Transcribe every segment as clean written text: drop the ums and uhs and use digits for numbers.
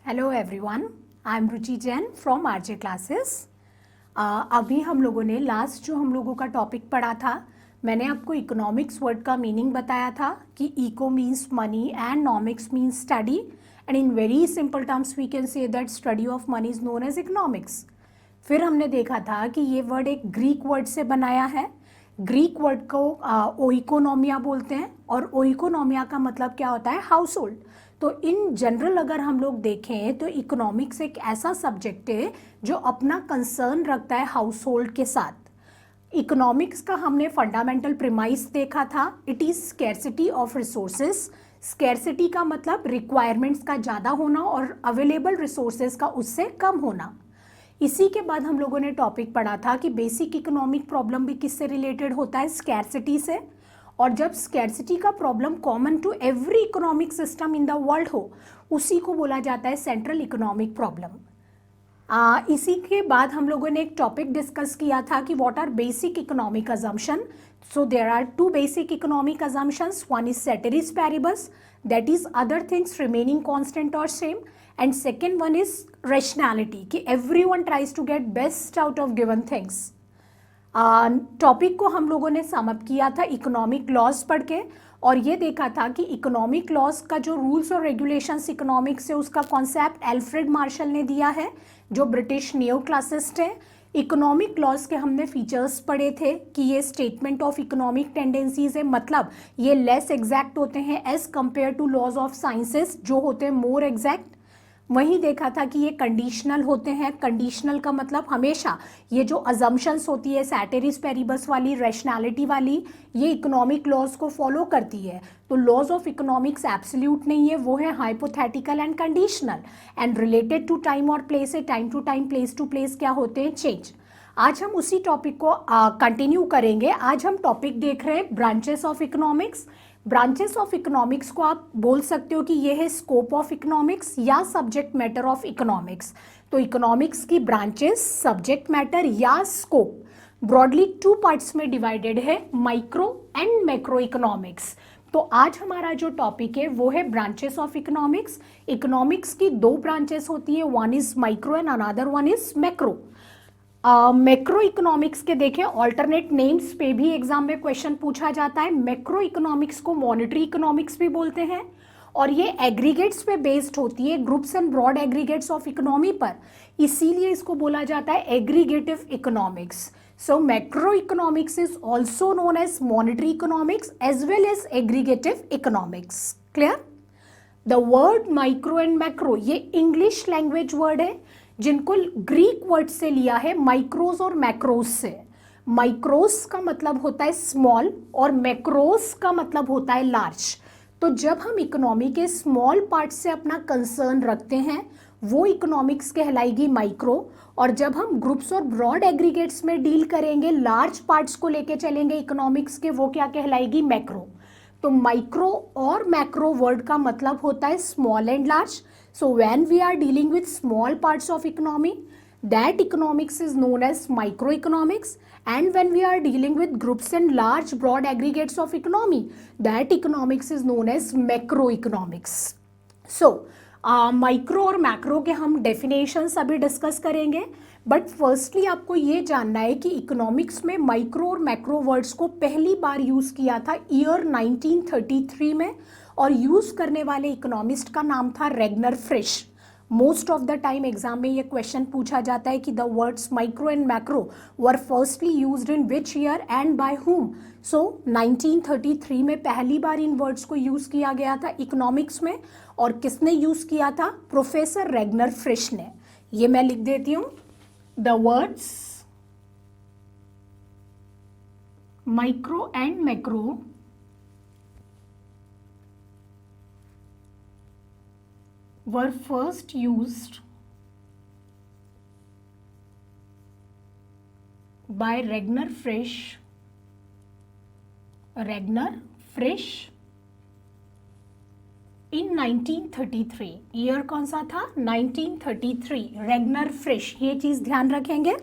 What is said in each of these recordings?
Hello everyone, I am Ruchi Jain from RJ classes. अभी हम लोगों ने लास्ट जो हम लोगों का टॉपिक पढ़ा था, मैंने आपको इकोनॉमिक्स वर्ड का मीनिंग बताया था कि eco means money and nomics means study, and in very simple terms we can say that study of money is known as economics. फिर हमने देखा था कि ये वर्ड एक ग्रीक वर्ड से बनाया है। ग्रीक वर्ड को ओइकोनोमिया बोलते हैं, और ओइकोनोमिया का मतलब क्या होता है? House hold. तो इन जनरल अगर हम लोग देखें तो इकोनॉमिक्स एक ऐसा सब्जेक्ट है जो अपना कंसर्न रखता है हाउस होल्ड के साथ। इकोनॉमिक्स का हमने फंडामेंटल प्रीमाइस देखा था, it is scarcity of resources. Scarcity का मतलब रिक्वायरमेंट्स का ज़्यादा होना और अवेलेबल रिसोर्सेज का उससे कम होना। इसी के बाद हम लोगों ने टॉपिक पढ़ा था कि बेसिक इकोनॉमिक प्रॉब्लम भी किससे रिलेटेड होता है? स्कैर्सिटी से। और जब स्कैर्सिटी का problem common to every economic system in the world हो, उसी को बोला जाता है सेंट्रल इकोनॉमिक प्रॉब्लम। इसी के बाद हम लोगों ने एक टॉपिक डिस्कस किया था कि what are basic economic assumption. So there are two basic economic assumptions, one is ceteris paribus, that is other things remaining constant or same, and second one is rationality कि everyone tries to get best out of given things। Topic को हम लोगों ने sum up किया था economic laws पढ़ के, और ये देखा था कि इकोनॉमिक लॉज का जो रूल्स और रेगुलेशंस इकोनॉमिक्स से उसका कॉन्सेप्ट एल्फ्रेड मार्शल ने दिया है, जो ब्रिटिश नियो क्लासिस्ट हैं। इकोनॉमिक लॉज के हमने फीचर्स पढ़े थे कि ये स्टेटमेंट ऑफ इकोनॉमिक टेंडेंसीज है, मतलब ये लेस एग्जैक्ट होते हैं as compare to laws of sciences जो होते हैं मोर एग्जैक्ट। वहीं देखा था कि ये कंडीशनल होते हैं। कंडीशनल का मतलब हमेशा ये जो अजम्पशंस होती है सेटेरिस पेरिबस वाली, रैशनैलिटी वाली, ये इकोनॉमिक लॉज को फॉलो करती है। तो लॉज ऑफ इकोनॉमिक्स एब्सोल्यूट नहीं है, वो है hypothetical and conditional, and related to time और प्लेस है। Time to time, place to place क्या होते हैं? चेंज। आज हम उसी टॉपिक को कंटिन्यू करेंगे। आज हम टॉपिक देख रहे हैं branches of economics. Branches of economics को आप बोल सकते हो कि ये है स्कोप ऑफ इकोनॉमिक्स या सब्जेक्ट मैटर ऑफ इकोनॉमिक्स। तो इकोनॉमिक्स की ब्रांचेस, सब्जेक्ट मैटर या स्कोप ब्रॉडली टू पार्ट्स में डिवाइडेड है, माइक्रो एंड मैक्रो इकोनॉमिक्स। तो आज हमारा जो टॉपिक है वो है ब्रांचेस ऑफ इकोनॉमिक्स। इकोनॉमिक्स की दो ब्रांचेस होती है, one is micro and another one is macro. Macro economics के देखें ऑल्टरनेट नेम्स पे भी एग्जाम में क्वेश्चन पूछा जाता है। मैक्रो इकोनॉमिक्स को मॉनेटरी इकोनॉमिक्स भी बोलते हैं, और ये एग्रीगेट्स पे बेस्ड होती है, groups and broad aggregates of economy पर, इसीलिए इसको बोला जाता है aggregative economics. So macro economics is also known as monetary economics as well as aggregative economics. Clear? The word micro and macro ये इंग्लिश लैंग्वेज वर्ड है जिनको Greek word से लिया है, माइक्रोस और मैक्रोस से। माइक्रोस का मतलब होता है स्मॉल और मैक्रोस का मतलब होता है लार्ज। तो जब हम इकोनॉमी के स्मॉल पार्ट से अपना कंसर्न रखते हैं वो इकोनॉमिक्स कहलाएगी माइक्रो, और जब हम ग्रुप्स और ब्रॉड एग्रीगेट्स में डील करेंगे, लार्ज पार्ट्स को लेके चलेंगे इकोनॉमिक्स के, वो क्या कहलाएगी? मैक्रो। तो माइक्रो और मैक्रो वर्ड का मतलब होता है small and large. So when we are dealing with small parts of economy, that economics is known as microeconomics, and when we are dealing with groups and large broad aggregates of economy, that economics is known as macroeconomics. So micro और macro के हम definitions अभी discuss करेंगे, but firstly आपको ये जानना है कि इकोनॉमिक्स में माइक्रो और मैक्रो वर्ड्स को पहली बार यूज़ किया था ईयर 1933 में, और यूज़ करने वाले इकोनॉमिस्ट का नाम था Ragnar Frisch. Most of the time exam में ये क्वेश्चन पूछा जाता है कि the words micro and macro were firstly used in which year and by whom. So 1933 में पहली बार इन वर्ड्स को यूज़ किया गया था इकोनॉमिक्स में, और किसने यूज़ किया था? प्रोफेसर रेगनर फ्रिश ने। ये मैं लिख देती हूँ, the words micro and macro were first used by Regner Frisch in 1933। Year कौन सा था? 1933। रेगनर फ्रिश, ये चीज़ ध्यान रखेंगे।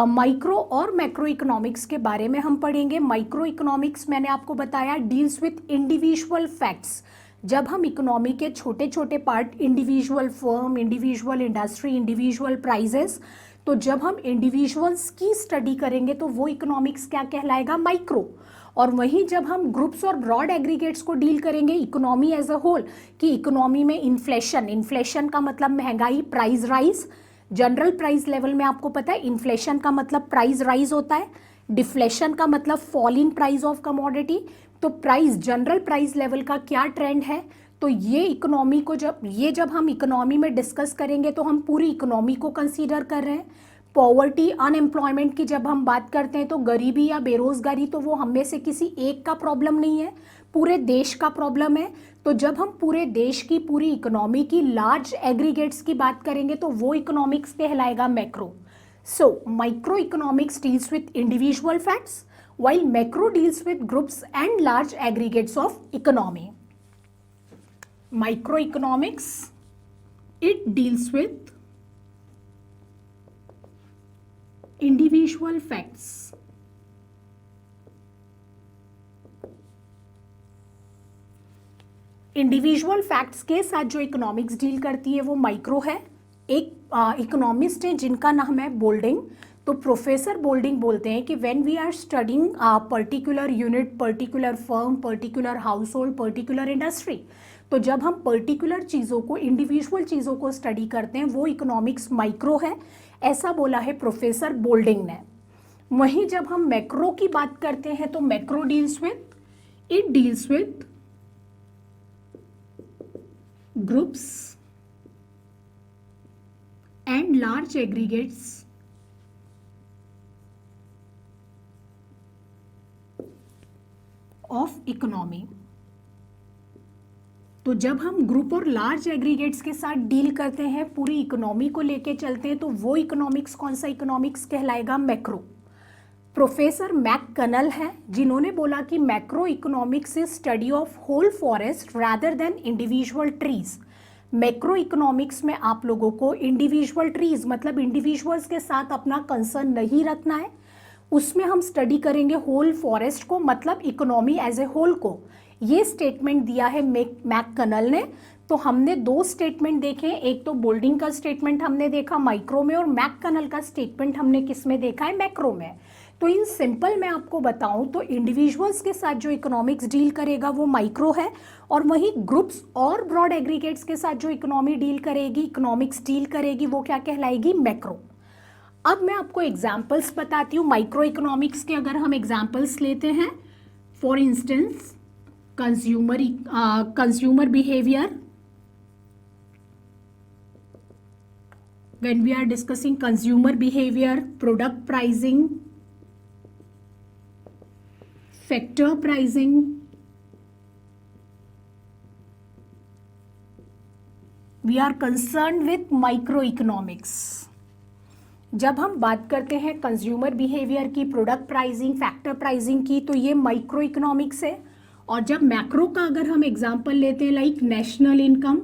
माइक्रो और मैक्रो इकोनॉमिक्स के बारे में हम पढ़ेंगे। माइक्रो इकोनॉमिक्स मैंने आपको बताया डील्स विथ इंडिविजुअल फैक्ट्स, जब हम इकोनॉमी के छोटे छोटे part, individual firm, individual industry, individual prices, तो जब हम इंडिविजुअल्स की स्टडी करेंगे तो वो इकोनॉमिक्स क्या कहलाएगा, माइक्रो। और वहीं जब हम ग्रुप्स और ब्रॉड एग्रीगेट्स को डील करेंगे, इकोनॉमी एज अ होल, कि इकोनॉमी में इन्फ्लेशन, इन्फ्लेशन का मतलब महंगाई, price rise, general price level में आपको पता है इन्फ्लेशन का मतलब प्राइस राइज होता है, डिफ्लेशन का मतलब fall in price of commodity. तो प्राइस, जनरल प्राइस लेवल का क्या ट्रेंड है, तो ये इकोनॉमी को जब हम इकोनॉमी में डिस्कस करेंगे तो हम पूरी इकोनॉमी को कंसीडर कर रहे हैं। पॉवर्टी, अनएम्प्लॉयमेंट की जब हम बात करते हैं तो गरीबी या बेरोजगारी तो वो हम में से किसी एक का प्रॉब्लम नहीं है, पूरे देश का प्रॉब्लम है। तो जब हम पूरे देश की, पूरी इकोनॉमी की लार्ज एग्रीगेट्स की बात करेंगे तो वो इकोनॉमिक्स कहलाएगा macro. So micro economics deals with individual facts while macro deals with groups and large aggregates of economy. Microeconomics, it deals with individual facts. Individual facts के साथ जो इकोनॉमिक्स डील करती है वो माइक्रो है। एक इकोनॉमिस्ट है जिनका नाम है बोल्डिंग। तो प्रोफेसर बोल्डिंग बोलते हैं कि when we are studying particular unit, particular firm, particular household, particular industry, तो जब हम पर्टिकुलर चीज़ों को, इंडिविजुअल चीज़ों को स्टडी करते हैं वो इकोनॉमिक्स माइक्रो है, ऐसा बोला है प्रोफेसर बोल्डिंग ने। वहीं जब हम मैक्रो की बात करते हैं तो macro deals with groups and large aggregates of economy. तो जब हम ग्रुप और लार्ज एग्रीगेट्स के साथ डील करते हैं, पूरी इकोनॉमी को लेके चलते हैं, तो वो इकोनॉमिक्स कौन सा इकोनॉमिक्स कहलाएगा, मैक्रो। प्रोफेसर मैककनल है जिन्होंने बोला कि macro economics is study of whole forest rather than individual trees. Macro economics में आप लोगों को इंडिविजुअल ट्रीज मतलब इंडिविजुअल्स के साथ अपना कंसर्न नहीं रखना है, उसमें हम स्टडी करेंगे होल फॉरेस्ट को, मतलब इकोनॉमी एज ए होल को। ये स्टेटमेंट दिया है मैककनल ने। तो हमने दो स्टेटमेंट देखे, एक तो बोल्डिंग का स्टेटमेंट हमने देखा माइक्रो में, और मैककनल का स्टेटमेंट हमने किस में देखा है, मैक्रो में। तो इन सिंपल मैं आपको बताऊं तो इंडिविजुअल्स के साथ जो इकोनॉमिक्स डील करेगा वो माइक्रो है, और वहीं ग्रुप्स और ब्रॉड एग्रीगेट्स के साथ जो इकोनॉमी डील करेगी, इकोनॉमिक्स डील करेगी, वो क्या कहलाएगी, मैक्रो। अब मैं आपको एग्जाम्पल्स बताती हूँ माइक्रो इकोनॉमिक्स के। अगर हम एग्जाम्पल्स लेते हैं, for instance consumer behaviour, when we are discussing consumer behavior, product pricing, factor pricing, we are concerned with microeconomics। जब हम बात करते हैं कंज्यूमर बिहेवियर की, प्रोडक्ट प्राइसिंग, फैक्टर प्राइसिंग की, तो ये माइक्रो इकोनॉमिक्स है। और जब मैक्रो का अगर हम एग्जांपल लेते हैं, like national income,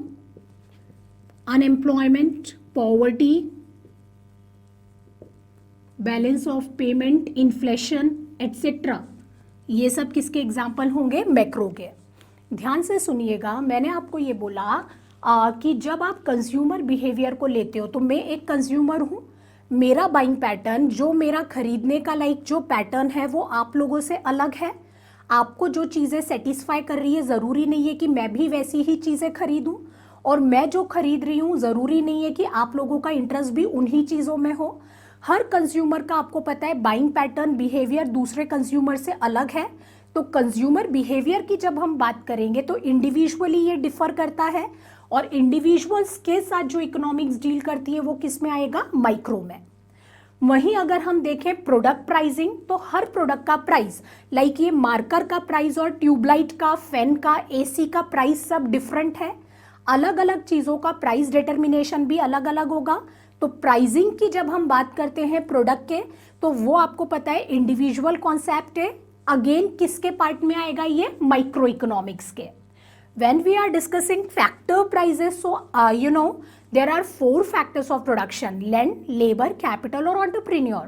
unemployment, poverty, balance of payment, inflation etcetera, ये सब किसके एग्जाम्पल होंगे, मैक्रो के। ध्यान से सुनिएगा, मैंने आपको ये बोला कि जब आप कंज्यूमर बिहेवियर को लेते हो, तो मैं एक कंज्यूमर हूँ, मेरा बाइंग पैटर्न, जो मेरा खरीदने का जो पैटर्न है वो आप लोगों से अलग है। आपको जो चीज़ें सेटिस्फाई कर रही है, ज़रूरी नहीं है कि मैं भी वैसी ही चीज़ें खरीदूं, और मैं जो खरीद रही हूँ ज़रूरी नहीं है कि आप लोगों का इंटरेस्ट भी उन्हीं चीज़ों में हो। हर कंज्यूमर का आपको पता है बाइंग पैटर्न, बिहेवियर दूसरे कंज्यूमर से अलग है। तो कंज्यूमर बिहेवियर की जब हम बात करेंगे तो इंडिविजुअली ये डिफर करता है, और इंडिविजुअल्स के साथ जो इकोनॉमिक्स डील करती है वो किस में आएगा, माइक्रो में। वहीं अगर हम देखें प्रोडक्ट प्राइसिंग, तो हर प्रोडक्ट का प्राइस, लाइक ये मार्कर का प्राइस और ट्यूबलाइट का, फैन का, एसी का प्राइस सब डिफरेंट है। अलग अलग चीज़ों का प्राइस डिटर्मिनेशन भी अलग अलग होगा। तो प्राइसिंग की जब हम बात करते हैं प्रोडक्ट के, तो वो आपको पता है इंडिविजुअल कॉन्सेप्ट है। अगेन किसके पार्ट में आएगा, ये माइक्रो इकोनॉमिक्स के। When we are discussing factor prices, so there are 4 factors of production: land, labor, capital और entrepreneur।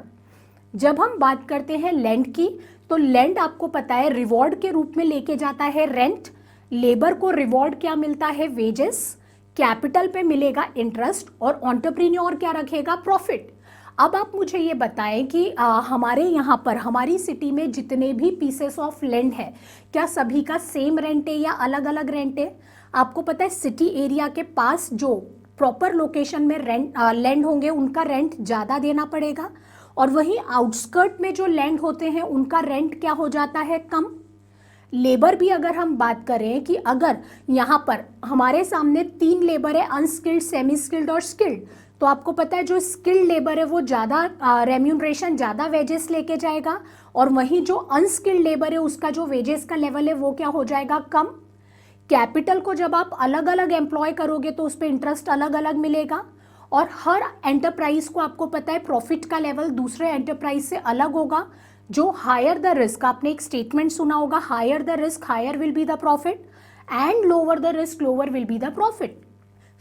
जब हम बात करते हैं लैंड की, तो लैंड आपको पता है रिवॉर्ड के रूप में लेके जाता है रेंट, लेबर को रिवॉर्ड क्या मिलता है, वेजेस, कैपिटल पे मिलेगा इंटरेस्ट, और एंटरप्रेन्योर क्या रखेगा, प्रॉफिट। अब आप मुझे ये बताएं कि हमारे यहाँ पर हमारी सिटी में जितने भी पीसेस ऑफ लैंड है, क्या सभी का सेम रेंट है या अलग अलग रेंट है? आपको पता है सिटी एरिया के पास जो प्रॉपर लोकेशन में रेंट लैंड होंगे उनका रेंट ज़्यादा देना पड़ेगा, और वहीं आउटस्कर्ट में जो लैंड होते हैं उनका रेंट क्या हो जाता है, कम। लेबर भी अगर हम बात करें कि अगर यहाँ पर हमारे सामने 3 लेबर है, अनस्किल्ड, सेमी स्किल्ड और स्किल्ड, तो आपको पता है जो स्किल्ड लेबर है वो ज़्यादा रेम्यूनरेशन, ज़्यादा वेजेस लेके जाएगा, और वहीं जो अनस्किल्ड लेबर है उसका जो वेजेस का लेवल है वो क्या हो जाएगा, कम। कैपिटल को जब आप अलग अलग एम्प्लॉय करोगे तो उस पर इंटरेस्ट अलग अलग मिलेगा, और हर एंटरप्राइज को आपको पता है प्रॉफिट का लेवल दूसरे एंटरप्राइज से अलग होगा। जो हायर द रिस्क, आपने एक स्टेटमेंट सुना होगा, higher the risk higher will be the profit, and lower the risk lower will be the profit.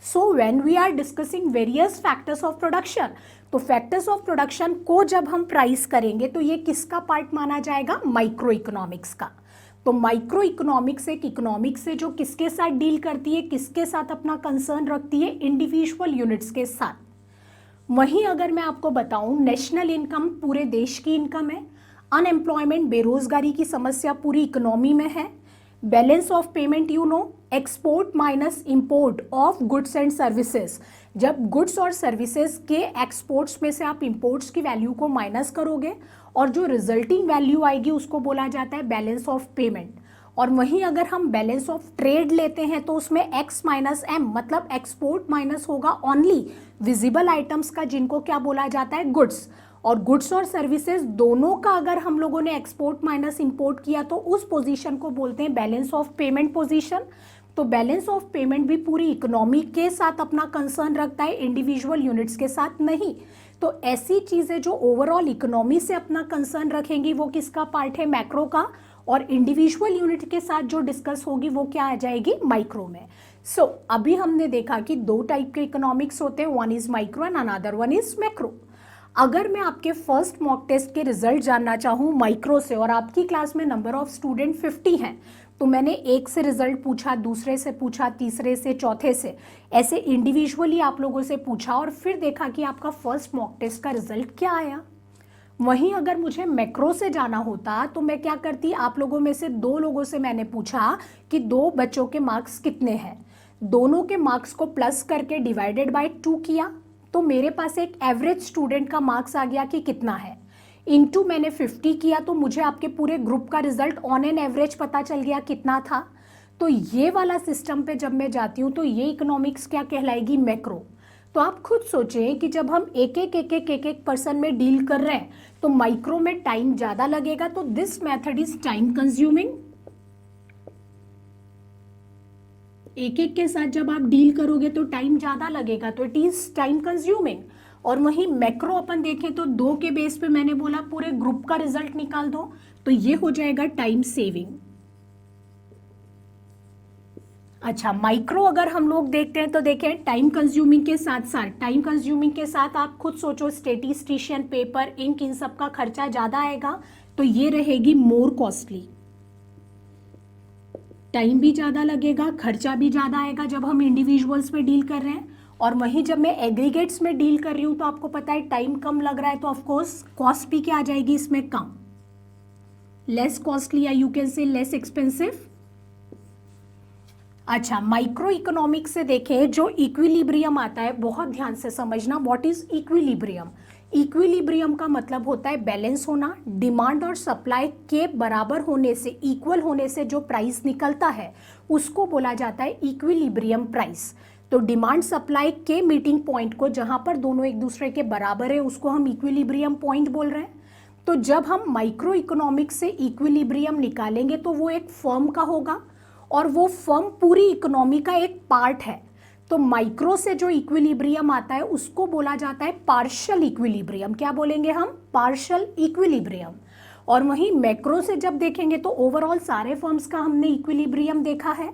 So when we are discussing various factors of production, तो factors of production को जब हम price करेंगे तो ये किसका पार्ट माना जाएगा, माइक्रो इकोनॉमिक्स का। तो माइक्रो इकोनॉमिक्स एक इकोनॉमिक्स से जो किसके साथ डील करती है, किसके साथ अपना कंसर्न रखती है, इंडिविजुअल यूनिट्स के साथ। वहीं अगर मैं आपको बताऊं, नेशनल इनकम पूरे देश की इनकम है, अनएम्प्लॉयमेंट, बेरोजगारी की समस्या पूरी इकोनॉमी में है, balance of payment you know, export minus import of goods and services. जब गुड्स और सर्विसेज के एक्सपोर्ट्स में से आप इंपोर्ट्स की वैल्यू को माइनस करोगे और जो रिजल्टिंग वैल्यू आएगी उसको बोला जाता है बैलेंस ऑफ पेमेंट। और वहीं अगर हम बैलेंस ऑफ ट्रेड लेते हैं तो उसमें एक्स माइनस एम, मतलब एक्सपोर्ट माइनस होगा ओनली विजिबल आइटम्स का, जिनको क्या बोला जाता है, गुड्स। और गुड्स और सर्विसेज दोनों का अगर हम लोगों ने एक्सपोर्ट माइनस इंपोर्ट किया तो उस पोजीशन को बोलते हैं बैलेंस ऑफ पेमेंट पोजीशन। तो बैलेंस ऑफ पेमेंट भी पूरी इकोनॉमी के साथ अपना कंसर्न रखता है, इंडिविजुअल यूनिट्स के साथ नहीं। तो ऐसी चीजें जो ओवरऑल इकोनॉमी से अपना कंसर्न रखेंगी वो किसका पार्ट है, मैक्रो का, और इंडिविजुअल यूनिट के साथ जो डिस्कस होगी वो क्या आ जाएगी, माइक्रो में। सो अभी हमने देखा कि 2 टाइप के इकोनॉमिक्स होते हैं, one is micro and another one is macro. अगर मैं आपके फर्स्ट मॉक टेस्ट के रिजल्ट जानना चाहूँ माइक्रो से, और आपकी क्लास में नंबर ऑफ स्टूडेंट 50 हैं, तो मैंने एक से रिजल्ट पूछा, दूसरे से पूछा, तीसरे से, चौथे से, ऐसे इंडिविजुअली आप लोगों से पूछा, और फिर देखा कि आपका फर्स्ट मॉक टेस्ट का रिजल्ट क्या आया। वहीं अगर मुझे मैक्रो से जाना होता तो मैं क्या करती, आप लोगों में से 2 लोगों से मैंने पूछा कि 2 बच्चों के मार्क्स कितने हैं, दोनों के मार्क्स को प्लस करके डिवाइडेड बाय 2 किया, तो मेरे पास एक एवरेज स्टूडेंट का मार्क्स आ गया कि कितना है, इनटू मैंने 50 किया तो मुझे आपके पूरे ग्रुप का रिजल्ट ऑन एन एवरेज पता चल गया कितना था। तो ये वाला सिस्टम पे जब मैं जाती हूँ तो ये इकोनॉमिक्स क्या कहलाएगी, मैक्रो। तो आप खुद सोचें कि जब हम एक पर्सन में डील कर रहे हैं तो माइक्रो में टाइम ज्यादा लगेगा, तो this method is time consuming. एक के साथ जब आप डील करोगे तो टाइम ज्यादा लगेगा, तो इट इज टाइम कंज्यूमिंग। और वहीं मैक्रो अपन देखें तो 2 के बेस पे मैंने बोला पूरे ग्रुप का रिजल्ट निकाल दो, तो ये हो जाएगा टाइम सेविंग। अच्छा, माइक्रो अगर हम लोग देखते हैं तो देखें टाइम कंज्यूमिंग के साथ साथ, टाइम कंज्यूमिंग के साथ आप खुद सोचो स्टेटिस्टिशियन, पेपर, इंक, इन सब का खर्चा ज्यादा आएगा, तो ये रहेगी मोर कॉस्टली। टाइम भी ज़्यादा लगेगा, खर्चा भी ज़्यादा आएगा जब हम इंडिविजुअल्स में डील कर रहे हैं। और वहीं जब मैं एग्रीगेट्स में डील कर रही हूँ तो आपको पता है टाइम कम लग रहा है, तो ऑफकोर्स कॉस्ट भी क्या आ जाएगी इसमें, कम, लेस कॉस्टली, या you can say less expensive. अच्छा, माइक्रो इकोनॉमिक्स से देखें जो इक्विलिब्रियम आता है, बहुत ध्यान से समझना, व्हाट इज इक्विलिब्रियम। इक्विलिब्रियम का मतलब होता है बैलेंस होना, डिमांड और सप्लाई के बराबर होने से, इक्वल होने से जो प्राइस निकलता है उसको बोला जाता है इक्विलिब्रियम प्राइस। तो डिमांड सप्लाई के मीटिंग पॉइंट को, जहां पर दोनों एक दूसरे के बराबर है, उसको हम इक्विलिब्रियम पॉइंट बोल रहे हैं। तो जब हम माइक्रो इकोनॉमिक्स से इक्विलिब्रियम निकालेंगे तो वो एक फर्म का होगा, और वो फर्म पूरी इकोनॉमी का एक पार्ट है। तो माइक्रो से जो इक्विलिब्रियम आता है उसको बोला जाता है पार्शियल इक्विलिब्रियम। क्या बोलेंगे हम, पार्शियल इक्विलिब्रियम। और वहीं मैक्रो से जब देखेंगे तो ओवरऑल सारे फर्म्स का हमने इक्विलिब्रियम देखा है।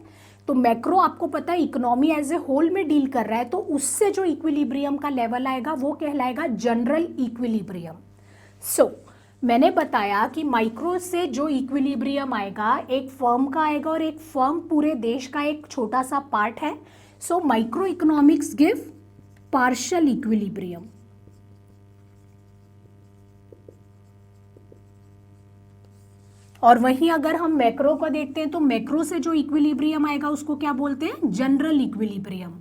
तो मैक्रो आपको पता है इकोनॉमी एज ए होल में डील कर रहा है, तो उससे जो इक्विलिब्रियम का लेवल आएगा वो कहलाएगा जनरल इक्विलिब्रियम। सो मैंने बताया कि माइक्रो से जो इक्विलिब्रियम आएगा एक फर्म का आएगा और एक फर्म पूरे देश का एक छोटा सा पार्ट है. So micro economics give partial equilibrium. और वहीं अगर हम मैक्रो को देखते हैं तो मैक्रो से जो इक्विलिब्रियम आएगा उसको क्या बोलते हैं? General equilibrium.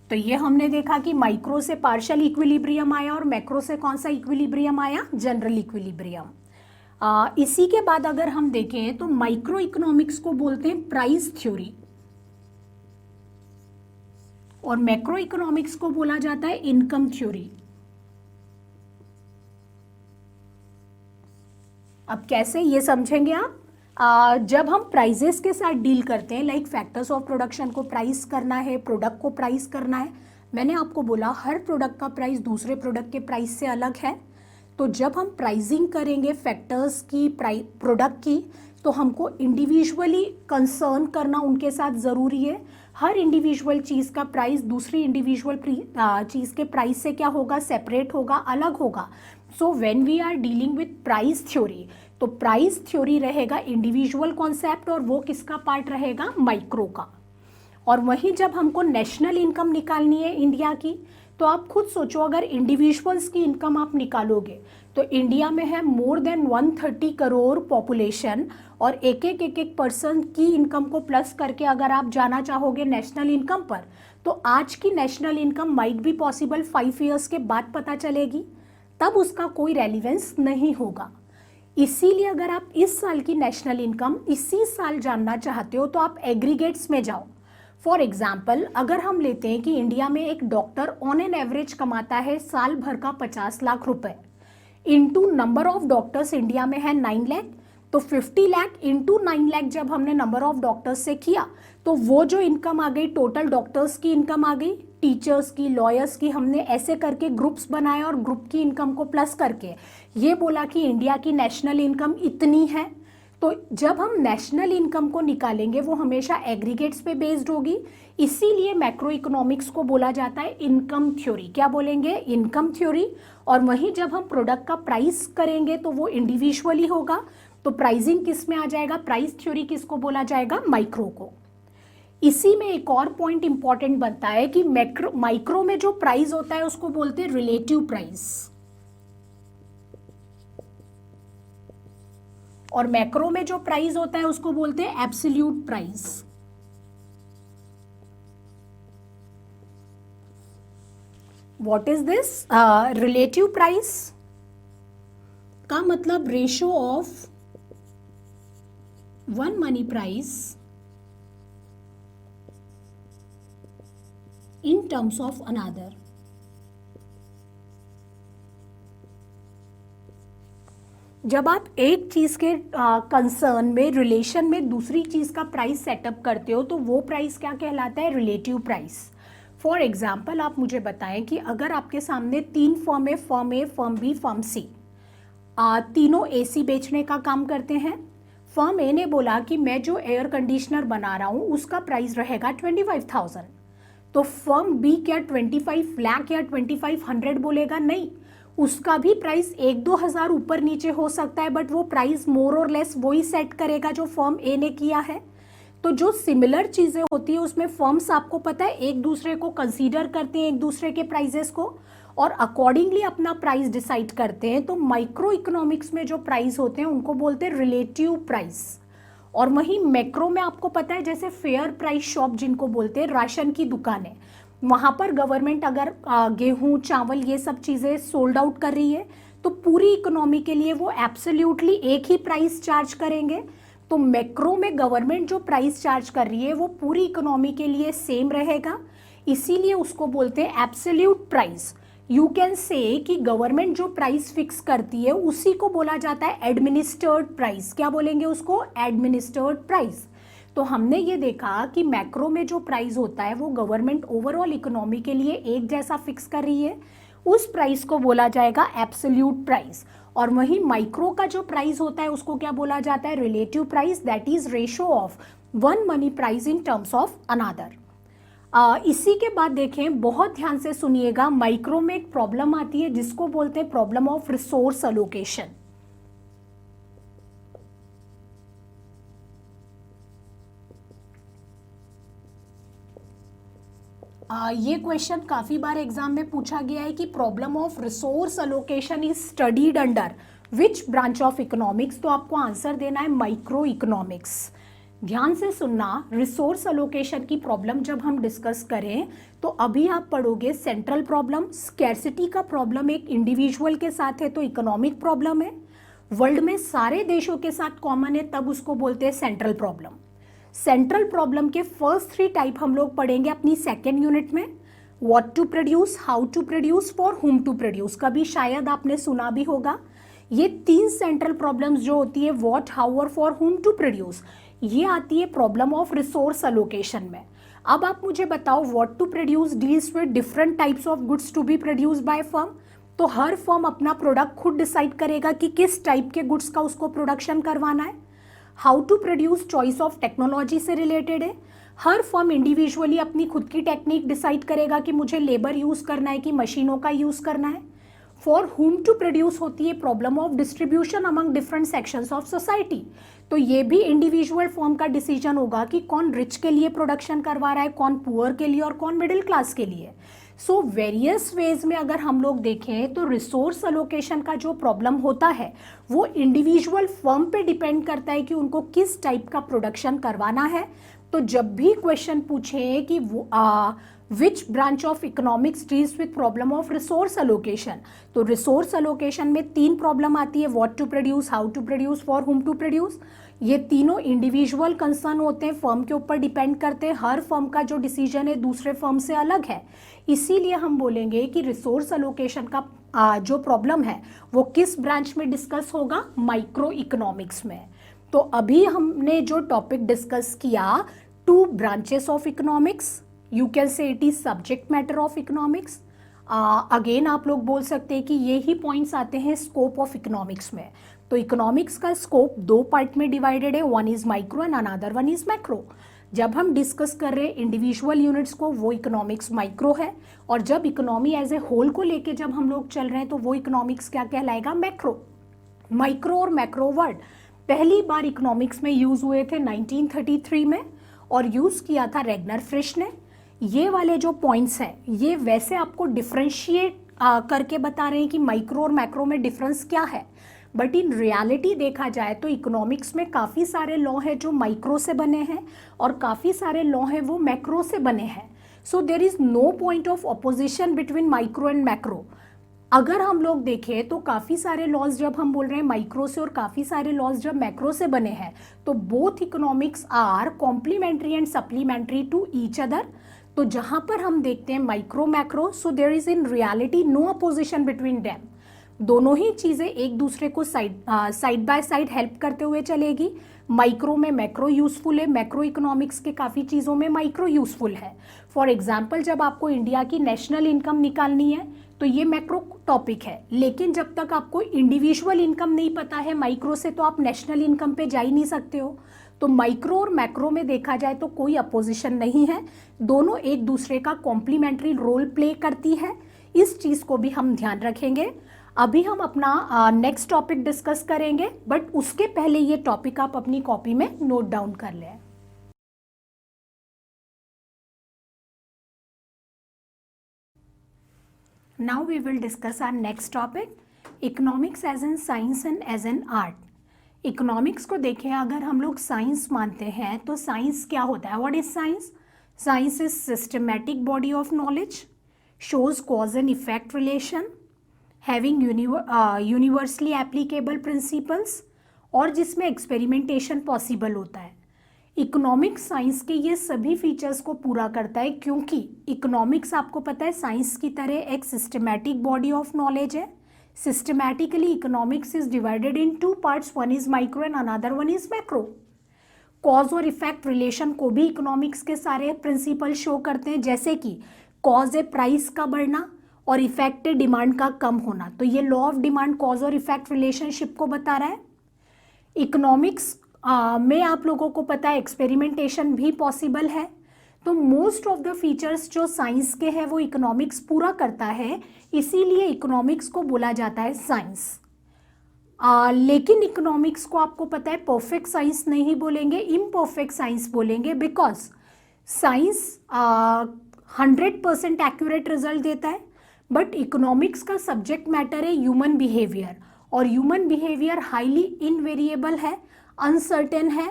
तो ये हमने देखा कि माइक्रो से पार्शियल इक्विलिब्रियम आया और मैक्रो से कौन सा इक्विलिब्रियम आया? General equilibrium. इसी के बाद अगर हम देखें तो माइक्रो इकोनॉमिक्स को बोलते हैं प्राइस थ्योरी और मैक्रो इकोनॉमिक्स को बोला जाता है इनकम थ्योरी. अब कैसे ये समझेंगे आप? जब हम प्राइजेस के साथ डील करते हैं, लाइक फैक्टर्स ऑफ प्रोडक्शन को प्राइस करना है, प्रोडक्ट को प्राइस करना है. मैंने आपको बोला हर प्रोडक्ट का प्राइस दूसरे प्रोडक्ट के प्राइस से अलग है. तो जब हम प्राइसिंग करेंगे फैक्टर्स की, प्रोडक्ट की, तो हमको इंडिविजुअली कंसर्न करना उनके साथ ज़रूरी है. हर इंडिविजुअल चीज़ का प्राइस दूसरी इंडिविजुअल चीज़ के प्राइस से क्या होगा? सेपरेट होगा, अलग होगा. So when we are dealing with price theory, तो प्राइस थ्योरी रहेगा इंडिविजुअल कॉन्सेप्ट और वो किसका पार्ट रहेगा? माइक्रो का. और वहीं जब हमको नेशनल इनकम निकालनी है इंडिया की, तो आप खुद सोचो अगर इंडिविजुअल्स की इनकम आप निकालोगे तो इंडिया में है मोर देन 130 करोड़ पॉपुलेशन और एक पर्सन की इनकम को प्लस करके अगर आप जाना चाहोगे नेशनल इनकम पर, तो आज की national income might be possible 5 years के बाद पता चलेगी, तब उसका कोई रेलिवेंस नहीं होगा. इसीलिए अगर आप इस साल की नेशनल इनकम इसी साल जानना चाहते हो तो आप एग्रीगेट्स में जाओ. फॉर एग्जाम्पल अगर हम लेते हैं कि इंडिया में एक डॉक्टर ऑन एन एवरेज कमाता है साल भर का 50 लाख रुपए, into number of doctors India में है 9 लाख, तो 50 लाख इंटू 9 लाख जब हमने नंबर ऑफ डॉक्टर्स से किया तो वो जो इनकम आ गई, टोटल डॉक्टर्स की इनकम आ गई, टीचर्स की, लॉयर्स की, हमने ऐसे करके ग्रुप्स बनाए और ग्रुप की इनकम को प्लस करके ये बोला कि इंडिया की नेशनल इनकम इतनी है. तो जब हम नेशनल इनकम को निकालेंगे वो हमेशा एग्रीगेट्स पे बेस्ड होगी. इसीलिए मैक्रो इकोनॉमिक्स को बोला जाता है इनकम थ्योरी. क्या बोलेंगे? Income theory. और वहीं जब हम प्रोडक्ट का प्राइस करेंगे तो वो इंडिविजुअली होगा. तो प्राइसिंग किस में आ जाएगा? प्राइस थ्योरी किसको बोला जाएगा? माइक्रो को. इसी में एक और पॉइंट इंपॉर्टेंट बनता है कि माइक्रो में जो प्राइस होता है उसको बोलते हैं रिलेटिव प्राइस और मैक्रो में जो प्राइस होता है उसको बोलते हैं absolute price. What is this? Relative price का मतलब ratio of one money price in terms of another. जब आप एक चीज़ के कंसर्न में, रिलेशन में दूसरी चीज़ का प्राइस सेटअप करते हो तो वो प्राइस क्या कहलाता है? Relative price. फॉर एग्जाम्पल आप मुझे बताएं कि अगर आपके सामने 3 फर्म है, फर्म ए, फर्म बी, फर्म सी, तीनों एसी बेचने का काम करते हैं. फर्म ए ने बोला कि मैं जो एयर कंडीशनर बना रहा हूँ उसका प्राइस रहेगा 25,000. तो फर्म बी क्या 25 लाख या 2500 बोलेगा? नहीं, उसका भी प्राइस 1-2 हज़ार ऊपर नीचे हो सकता है, बट वो प्राइस मोर और लेस वही सेट करेगा जो फर्म ए ने किया है. तो जो सिमिलर चीज़ें होती है उसमें फर्म्स आपको पता है एक दूसरे को कंसीडर करते हैं, एक दूसरे के प्राइजेस को, और अकॉर्डिंगली अपना प्राइस डिसाइड करते हैं. तो माइक्रो इकोनॉमिक्स में जो प्राइस होते हैं उनको बोलते हैं रिलेटिव प्राइस. और वहीं मैक्रो में आपको पता है जैसे फेयर प्राइस शॉप जिनको बोलते हैं, राशन की दुकानें, वहाँ पर गवर्नमेंट अगर गेहूँ, चावल, ये सब चीज़ें सोल्ड आउट कर रही है तो पूरी इकोनॉमी के लिए वो एब्सोल्युटली एक ही प्राइस चार्ज करेंगे. तो मैक्रो में गवर्नमेंट जो प्राइस चार्ज कर रही है वो पूरी इकोनॉमी के लिए सेम रहेगा, इसीलिए उसको बोलते हैं absolute price. You can say कि गवर्नमेंट जो प्राइस फिक्स करती है उसी को बोला जाता है एडमिनिस्टर्ड प्राइस. क्या बोलेंगे उसको? Administered price. तो हमने ये देखा कि मैक्रो में जो प्राइस होता है वो गवर्नमेंट ओवरऑल इकोनॉमी के लिए एक जैसा फिक्स कर रही है, उस प्राइस को बोला जाएगा एब्सोल्यूट प्राइस. और वहीं माइक्रो का जो प्राइस होता है उसको क्या बोला जाता है? Relative price. That is ratio of one money price in terms of another. इसी के बाद देखें, बहुत ध्यान से सुनिएगा, माइक्रो में एक प्रॉब्लम आती है जिसको बोलते हैं प्रॉब्लम ऑफ रिसोर्स अलोकेशन। ये क्वेश्चन काफी बार एग्जाम में पूछा गया है कि problem of resource allocation is studied under which branch of economics. तो आपको आंसर देना है माइक्रो इकोनॉमिक्स। ध्यान से सुनना, रिसोर्स अलोकेशन की प्रॉब्लम जब हम डिस्कस करें तो अभी आप पढ़ोगे सेंट्रल प्रॉब्लम, स्कैर्सिटी का प्रॉब्लम एक इंडिविजुअल के साथ है तो इकोनॉमिक प्रॉब्लम है, वर्ल्ड में सारे देशों के साथ कॉमन है तब उसको बोलते हैं सेंट्रल प्रॉब्लम। सेंट्रल प्रॉब्लम के फर्स्ट 3 टाइप हम लोग पढ़ेंगे अपनी सेकेंड यूनिट में। What to produce, how to produce, for whom to produce, कभी शायद आपने सुना भी होगा। ये 3 सेंट्रल प्रॉब्लम्स जो होती है, व्हाट, हाउ और फॉर हुम टू प्रोड्यूस, ये आती है प्रॉब्लम ऑफ रिसोर्स अलोकेशन में। अब आप मुझे बताओ, what to produce deals with different types of goods to be produce by firm. तो हर फर्म अपना प्रोडक्ट खुद डिसाइड करेगा कि किस टाइप के गुड्स का उसको प्रोडक्शन करवाना है। How to produce choice of technology से रिलेटेड है, हर फर्म इंडिविजुअली अपनी खुद की टेक्निक डिसाइड करेगा कि मुझे लेबर यूज करना है कि मशीनों का यूज करना है। फॉर हुम टू प्रोड्यूस होती है problem of distribution among different sections of society. तो ये भी इंडिविजुअल फर्म का डिसीजन होगा कि कौन रिच के लिए प्रोडक्शन करवा रहा है, कौन पुअर के लिए और कौन मिडिल क्लास के लिए। सो वेरियस वेज में अगर हम लोग देखें तो रिसोर्स अलोकेशन का जो प्रॉब्लम होता है वो इंडिविजुअल फर्म पे डिपेंड करता है कि उनको किस टाइप का प्रोडक्शन करवाना है। तो जब भी क्वेश्चन पूछे कि which branch of economics deals with problem of resource allocation, तो रिसोर्स अलोकेशन में 3 प्रॉब्लम आती है, what to produce, how to produce, for whom to produce. ये तीनों इंडिविजुअल कंसर्न होते हैं, फर्म के ऊपर डिपेंड करते हैं, हर फर्म का जो डिसीजन है दूसरे फर्म से अलग है। इसीलिए हम बोलेंगे कि रिसोर्स अलोकेशन का जो प्रॉब्लम है वो किस ब्रांच में डिस्कस होगा, माइक्रो इकोनॉमिक्स में। तो अभी हमने जो टॉपिक डिस्कस किया, 2 branches of economics, you can say it is subject matter of economics. Again आप लोग बोल सकते हैं कि ये ही पॉइंट्स आते हैं स्कोप ऑफ इकोनॉमिक्स में। तो इकोनॉमिक्स का स्कोप 2 पार्ट में डिवाइडेड है, one is micro and another one is macro. जब हम डिस्कस कर रहे हैं इंडिविजुअल यूनिट्स को, वो इकोनॉमिक्स माइक्रो है, और जब इकोनॉमी एज ए होल को लेके जब हम लोग चल रहे हैं तो वो इकोनॉमिक्स क्या कहलाएगा, मैक्रो। माइक्रो और मैक्रो वर्ड पहली बार इकोनॉमिक्स में यूज हुए थे 1933 में, और यूज किया था रेगनर फ्रिश ने। ये वाले जो पॉइंट्स हैं ये वैसे आपको डिफ्रेंशिएट करके बता रहे हैं कि माइक्रो और मैक्रो में डिफरेंस क्या है, बट इन रियलिटी देखा जाए तो इकोनॉमिक्स में काफ़ी सारे लॉ हैं जो माइक्रो से बने हैं और काफ़ी सारे लॉ हैं वो मैक्रो से बने हैं। So there is no point of opposition between micro and macro. अगर हम लोग देखें तो काफ़ी सारे लॉज जब हम बोल रहे हैं माइक्रो से और काफ़ी सारे लॉज जब मैक्रो से बने हैं, तो both economics are complementary and supplementary to each other. तो जहाँ पर हम देखते हैं micro macro, so there is in reality no opposition between them. दोनों ही चीज़ें एक दूसरे को साइड बाय साइड हेल्प करते हुए चलेगी। माइक्रो में मैक्रो यूजफुल है, मैक्रो इकोनॉमिक्स के काफ़ी चीज़ों में माइक्रो यूजफुल है। फॉर एग्जाम्पल, जब आपको इंडिया की नेशनल इनकम निकालनी है तो ये मैक्रो टॉपिक है, लेकिन जब तक आपको इंडिविजुअल इनकम नहीं पता है माइक्रो से, तो आप नेशनल इनकम पे जा ही नहीं सकते हो। तो माइक्रो और मैक्रो में देखा जाए तो कोई अपोजिशन नहीं है, दोनों एक दूसरे का कॉम्प्लीमेंट्री रोल प्ले करती है। इस चीज़ को भी हम ध्यान रखेंगे। अभी हम अपना नेक्स्ट टॉपिक डिस्कस करेंगे, बट उसके पहले ये टॉपिक आप अपनी कॉपी में नोट डाउन कर लें। Now we will discuss our next topic, economics as an science and as an art. Economics को देखें, अगर हम लोग साइंस मानते हैं तो साइंस क्या होता है, what is science? Science is systematic body of knowledge, shows cause and effect relation, having universally applicable principles, और जिसमें एक्सपेरिमेंटेशन पॉसिबल होता है। इकोनॉमिक्स साइंस के ये सभी फीचर्स को पूरा करता है, क्योंकि इकोनॉमिक्स आपको पता है साइंस की तरह एक सिस्टमैटिक बॉडी ऑफ नॉलेज है। Systematically economics is divided in 2 parts, one is micro and another one is macro. Cause और इफेक्ट रिलेशन को भी इकोनॉमिक्स के सारे प्रिंसिपल शो करते हैं, जैसे कि कॉज है प्राइस का बढ़ना और इफेक्ट है डिमांड का कम होना। तो ये लॉ ऑफ डिमांड कॉज और इफेक्ट रिलेशनशिप को बता रहा है। इकोनॉमिक्स में आप लोगों को पता है एक्सपेरिमेंटेशन भी पॉसिबल है। तो मोस्ट ऑफ द फीचर्स जो साइंस के हैं वो इकोनॉमिक्स पूरा करता है, इसीलिए इकोनॉमिक्स को बोला जाता है साइंस। लेकिन इकोनॉमिक्स को आपको पता है परफेक्ट साइंस नहीं बोलेंगे, इम्परफेक्ट साइंस बोलेंगे, बिकॉज साइंस 100% एक्यूरेट रिजल्ट देता है, बट इकोनॉमिक्स का सब्जेक्ट मैटर है ह्यूमन बिहेवियर, और ह्यूमन बिहेवियर हाईली इनवेरिएबल है, अनसर्टेन है।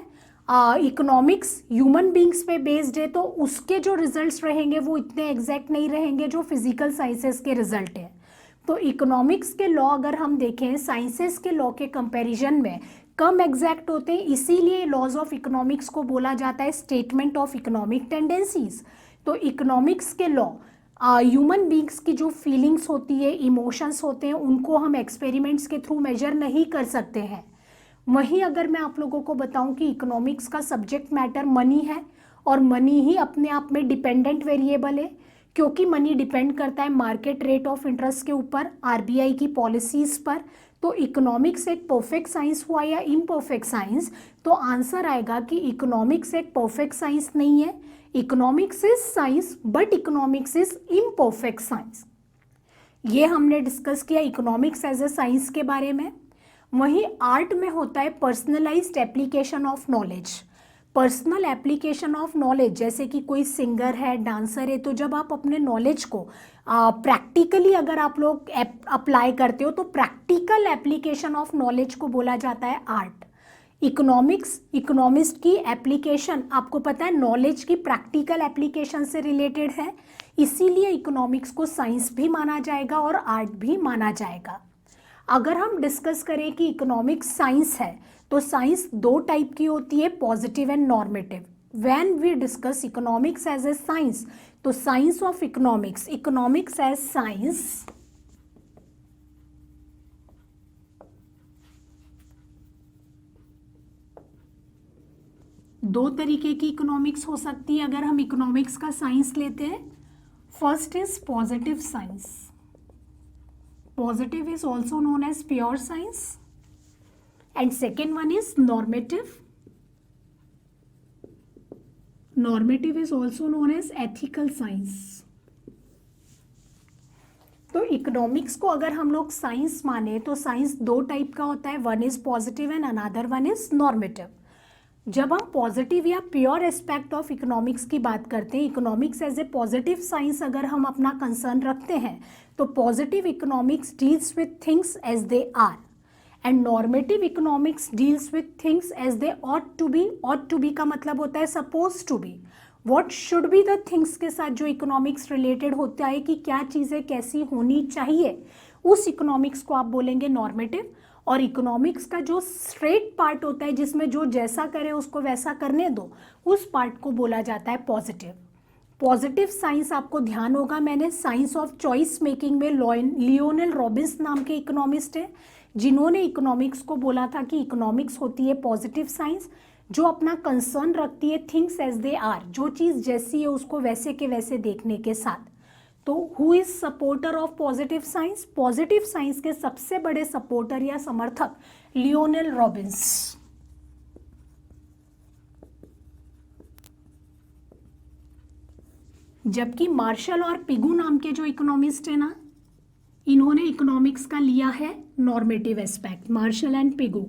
इकोनॉमिक्स ह्यूमन बींग्स पे बेस्ड है, तो उसके जो रिजल्ट्स रहेंगे वो इतने एग्जैक्ट नहीं रहेंगे जो फिजिकल साइंसेस के रिजल्ट है। तो इकोनॉमिक्स के लॉ अगर हम देखें साइंसेस के लॉ के कंपैरिजन में कम एग्जैक्ट होते हैं, इसीलिए लॉज ऑफ इकोनॉमिक्स को बोला जाता है स्टेटमेंट ऑफ इकोनॉमिक टेंडेंसीज। तो इकोनॉमिक्स के लॉ ह्यूमन बींग्स की जो फीलिंग्स होती है, इमोशंस होते हैं, उनको हम एक्सपेरिमेंट्स के थ्रू मेजर नहीं कर सकते हैं। वहीं अगर मैं आप लोगों को बताऊं कि इकोनॉमिक्स का सब्जेक्ट मैटर मनी है, और मनी ही अपने आप में डिपेंडेंट वेरिएबल है, क्योंकि मनी डिपेंड करता है मार्केट रेट ऑफ इंटरेस्ट के ऊपर, आरबीआई की पॉलिसीज पर। तो इकोनॉमिक्स एक परफेक्ट साइंस हुआ या इम्परफेक्ट साइंस? तो आंसर आएगा कि इकोनॉमिक्स एक परफेक्ट साइंस नहीं है, economics is science but economics is imperfect science. ये हमने डिस्कस किया इकोनॉमिक्स एज ए साइंस के बारे में। वहीं आर्ट में होता है personalised application of knowledge. Personal application of knowledge, जैसे कि कोई सिंगर है, डांसर है, तो जब आप अपने नॉलेज को प्रैक्टिकली अगर आप लोग अप्लाई करते हो तो प्रैक्टिकल एप्लीकेशन ऑफ नॉलेज को बोला जाता है आर्ट। इकोनॉमिक्स, इकोनॉमिस्ट की एप्लीकेशन, आपको पता है नॉलेज की प्रैक्टिकल एप्लीकेशन से रिलेटेड है, इसीलिए इकोनॉमिक्स को साइंस भी माना जाएगा और आर्ट भी माना जाएगा। अगर हम डिस्कस करें कि इकोनॉमिक्स साइंस है, तो साइंस दो टाइप की होती है, positive and normative. When we discuss economics as a science, तो science of economics, economics as science, दो तरीके की इकोनॉमिक्स हो सकती है अगर हम इकोनॉमिक्स का साइंस लेते हैं। First is positive science. Positive is also known as pure science, and second one is normative. Normative is also known as ethical science. तो इकोनॉमिक्स को अगर हम लोग साइंस माने तो साइंस दो टाइप का होता है, one is positive and another one is normative. जब हम पॉजिटिव या प्योर एस्पेक्ट ऑफ इकोनॉमिक्स की बात करते हैं, economics as a positive science अगर हम अपना कंसर्न रखते हैं, तो positive economics deals with things as they are, and normative economics deals with things as they ought to be. Ought to be का मतलब होता है suppose to be, what should be the things के साथ जो इकोनॉमिक्स रिलेटेड होता है कि क्या चीज़ें कैसी होनी चाहिए, उस इकोनॉमिक्स को आप बोलेंगे नॉर्मेटिव। और इकोनॉमिक्स का जो स्ट्रेट पार्ट होता है जिसमें जो जैसा करे उसको वैसा करने दो, उस पार्ट को बोला जाता है पॉजिटिव। पॉजिटिव साइंस आपको ध्यान होगा, मैंने साइंस ऑफ चॉइस मेकिंग में लियोनेल रॉबिन्स नाम के इकोनॉमिस्ट हैं जिन्होंने इकोनॉमिक्स को बोला था कि इकोनॉमिक्स होती है पॉजिटिव साइंस जो अपना कंसर्न रखती है थिंग्स एज दे आर, जो चीज़ जैसी है उसको वैसे के वैसे देखने के साथ। तो who is supporter of positive science? Positive science के सबसे बड़े सपोर्टर या समर्थक लियोनेल रॉबिन्स। जबकि मार्शल और पिगू नाम के जो इकोनॉमिस्ट है ना, इन्होंने इकोनॉमिक्स का लिया है normative aspect, martial and Pigou.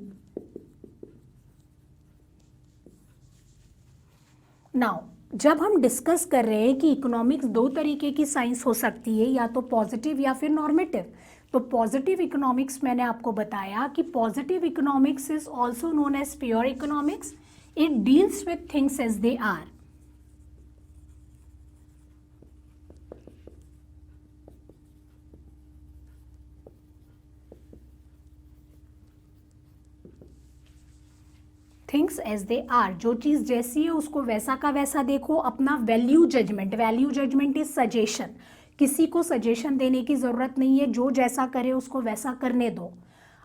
Now जब हम डिस्कस कर रहे हैं कि इकोनॉमिक्स दो तरीके की साइंस हो सकती है, या तो पॉजिटिव या फिर नॉर्मेटिव, तो पॉजिटिव इकोनॉमिक्स मैंने आपको बताया कि positive economics is also known as pure economics. It deals with things as they are. Things as they are, जो चीज़ जैसी है उसको वैसा का वैसा देखो, अपना value judgement, value judgement is suggestion, किसी को सजेशन देने की ज़रूरत नहीं है, जो जैसा करे उसको वैसा करने दो।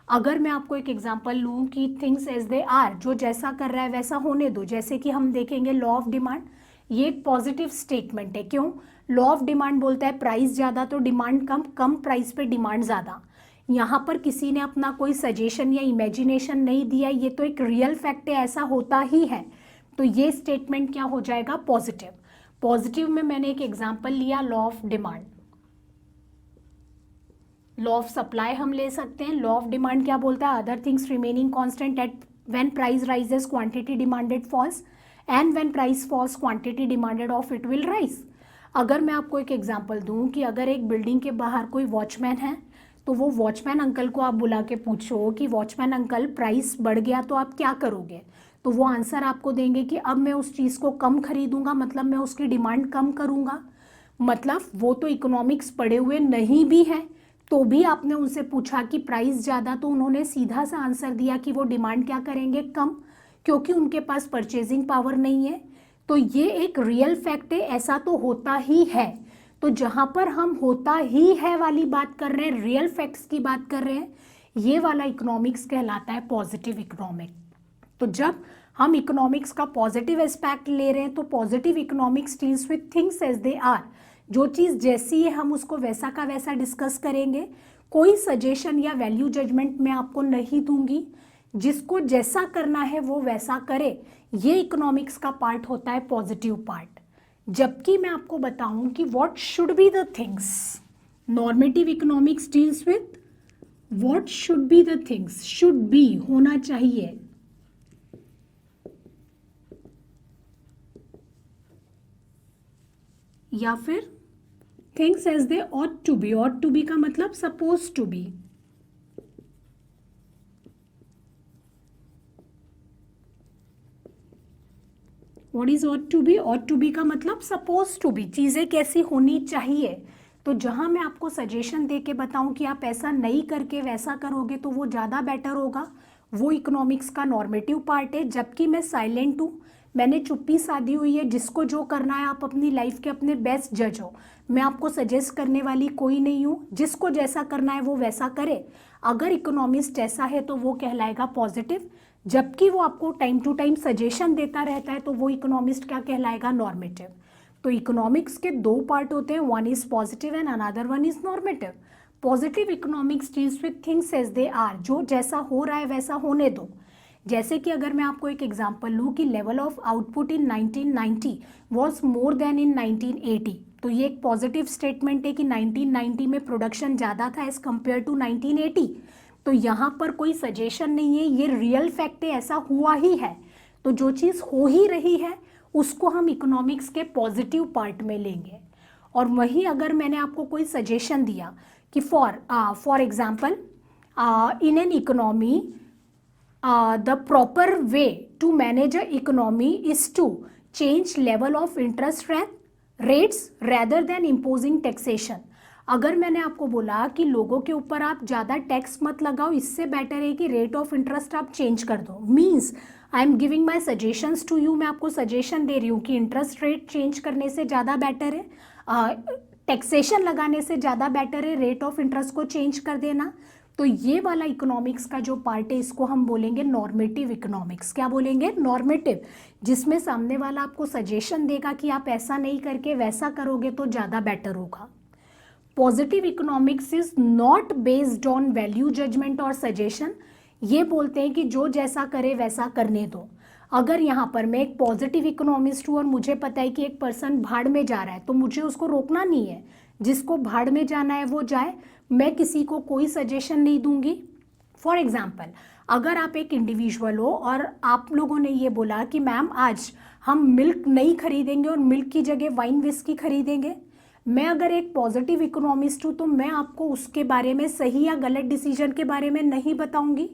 अगर मैं आपको एक एग्जांपल लूँ कि थिंग्स एज दे आर, जो जैसा कर रहा है वैसा होने दो, जैसे कि हम देखेंगे लॉ ऑफ डिमांड, ये एक पॉजिटिव स्टेटमेंट है। क्यों? लॉ ऑफ डिमांड बोलता है प्राइस ज़्यादा तो डिमांड कम, कम प्राइस पे डिमांड ज़्यादा। यहाँ पर किसी ने अपना कोई सजेशन या इमेजिनेशन नहीं दिया, ये तो एक रियल फैक्ट है, ऐसा होता ही है। तो ये स्टेटमेंट क्या हो जाएगा? पॉजिटिव। पॉजिटिव में मैंने एक एग्जांपल लिया law of demand, law of supply हम ले सकते हैं। लॉ ऑफ डिमांड क्या बोलता है? Other things remaining constant at when price rises quantity demanded falls and when price falls quantity demanded of it will rise. अगर मैं आपको एक एग्जांपल दूं कि अगर एक बिल्डिंग के बाहर कोई वॉचमैन है तो वो वॉचमैन अंकल को आप बुला के पूछो कि वॉचमैन अंकल प्राइस बढ़ गया तो आप क्या करोगे, तो वो आंसर आपको देंगे कि अब मैं उस चीज़ को कम खरीदूंगा, मतलब मैं उसकी डिमांड कम करूंगा। मतलब वो तो इकोनॉमिक्स पढ़े हुए नहीं भी हैं, तो भी आपने उनसे पूछा कि प्राइस ज़्यादा, तो उन्होंने सीधा सा आंसर दिया कि वो डिमांड क्या करेंगे? कम, क्योंकि उनके पास परचेजिंग पावर नहीं है। तो ये एक रियल फैक्ट है, ऐसा तो होता ही है। तो जहाँ पर हम होता ही है वाली बात कर रहे हैं, रियल फैक्ट्स की बात कर रहे हैं, ये वाला इकोनॉमिक्स कहलाता है पॉजिटिव इकोनॉमिक्स। तो जब हम इकोनॉमिक्स का पॉजिटिव एस्पेक्ट ले रहे हैं तो positive economics deals with things as they are, जो चीज़ जैसी है हम उसको वैसा का वैसा डिस्कस करेंगे। कोई सजेशन या वैल्यू जजमेंट मैं आपको नहीं दूंगी, जिसको जैसा करना है वो वैसा करे। ये इकोनॉमिक्स का पार्ट होता है पॉजिटिव पार्ट। जबकि मैं आपको बताऊं कि what should be the things, normative economics deals with what should be the things, should be होना चाहिए, या फिर things as they ought to be. Ought to be का मतलब suppose to be. What is ought to be? Ought to be का मतलब suppose to B, चीजें कैसी होनी चाहिए। तो जहां मैं आपको सजेशन दे के बताऊं कि आप ऐसा नहीं करके वैसा करोगे तो वो ज़्यादा बेटर होगा, वो इकोनॉमिक्स का नॉर्मेटिव पार्ट है। जबकि मैं साइलेंट हूँ, मैंने चुप्पी साधी हुई है, जिसको जो करना है आप अपनी लाइफ के अपने बेस्ट जज हो। मैं आपको सजेस्ट करने वाली कोई नहीं हूँ, जिसको जैसा करना है वो वैसा करे। अगर इकोनॉमिस्ट ऐसा है तो वो कहलाएगा पॉजिटिव, जबकि वो आपको टाइम टू टाइम सजेशन देता रहता है तो वो इकोनॉमिस्ट क्या कहलाएगा? नॉर्मेटिव। तो इकोनॉमिक्स के दो पार्ट होते हैं, one is positive and another one is normative. Positive economics deals with things as they are, जो जैसा हो रहा है वैसा होने दो। जैसे कि अगर मैं आपको एक एग्जांपल लूँ कि level of output in 1990 was more than in 1980, तो ये एक पॉजिटिव स्टेटमेंट है कि 1990 में प्रोडक्शन ज़्यादा था एज कम्पेयर टू 1980। तो यहाँ पर कोई सजेशन नहीं है, ये रियल फैक्ट है, ऐसा हुआ ही है। तो जो चीज़ हो ही रही है उसको हम इकोनॉमिक्स के पॉजिटिव पार्ट में लेंगे। और वहीं अगर मैंने आपको कोई सजेशन दिया कि for example in an economy the proper way to manage a economy is to change level of interest rates rather than imposing taxation। अगर मैंने आपको बोला कि लोगों के ऊपर आप ज़्यादा टैक्स मत लगाओ, इससे बेटर है कि रेट ऑफ इंटरेस्ट आप चेंज कर दो। Means I am giving my suggestions to you, मैं आपको सजेशन दे रही हूँ कि इंटरेस्ट रेट चेंज करने से ज़्यादा बेटर है, टैक्सेशन लगाने से ज़्यादा बेटर है रेट ऑफ इंटरेस्ट को चेंज कर देना। तो ये वाला इकोनॉमिक्स का जो पार्ट है इसको हम बोलेंगे नॉर्मेटिव इकोनॉमिक्स। क्या बोलेंगे? नॉर्मेटिव, जिसमें सामने वाला आपको सजेशन देगा कि आप ऐसा नहीं करके वैसा करोगे तो ज़्यादा बेटर होगा। Positive economics is not based on value judgement और सजेशन। ये बोलते हैं कि जो जैसा करे वैसा करने दो। अगर यहाँ पर मैं एक पॉजिटिव इकोनॉमिस्ट हूँ और मुझे पता है कि एक पर्सन भाड़ में जा रहा है तो मुझे उसको रोकना नहीं है, जिसको भाड़ में जाना है वो जाए, मैं किसी को कोई सजेशन नहीं दूंगी। फॉर एग्जाम्पल, अगर आप एक इंडिविजुअल हो और आप लोगों ने ये बोला कि मैम आज हम मिल्क नहीं खरीदेंगे और मिल्क की जगह वाइन विस्की खरीदेंगे, मैं अगर एक पॉजिटिव इकोनॉमिस्ट हूँ तो मैं आपको उसके बारे में सही या गलत डिसीजन के बारे में नहीं बताऊंगी,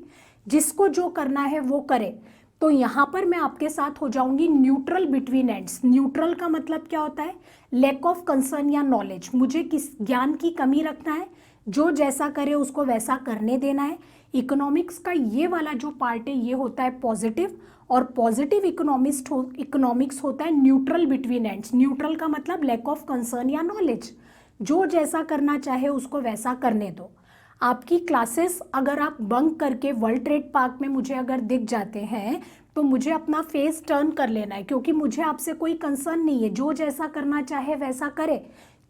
जिसको जो करना है वो करे। तो यहाँ पर मैं आपके साथ हो जाऊंगी न्यूट्रल बिटवीन एंड्स। न्यूट्रल का मतलब क्या होता है? लैक ऑफ कंसर्न या नॉलेज, मुझे किस ज्ञान की कमी रखना है, जो जैसा करे उसको वैसा करने देना है। इकोनॉमिक्स का ये वाला जो पार्ट है ये होता है पॉजिटिव, और पॉजिटिव इकोनॉमिक्स होता है न्यूट्रल बिटवीन एंड्स। न्यूट्रल का मतलब लैक ऑफ कंसर्न या नॉलेज, जो जैसा करना चाहे उसको वैसा करने दो। आपकी क्लासेस अगर आप बंक करके वर्ल्ड ट्रेड पार्क में मुझे अगर दिख जाते हैं तो मुझे अपना फेस टर्न कर लेना है, क्योंकि मुझे आपसे कोई कंसर्न नहीं है, जो जैसा करना चाहे वैसा करे।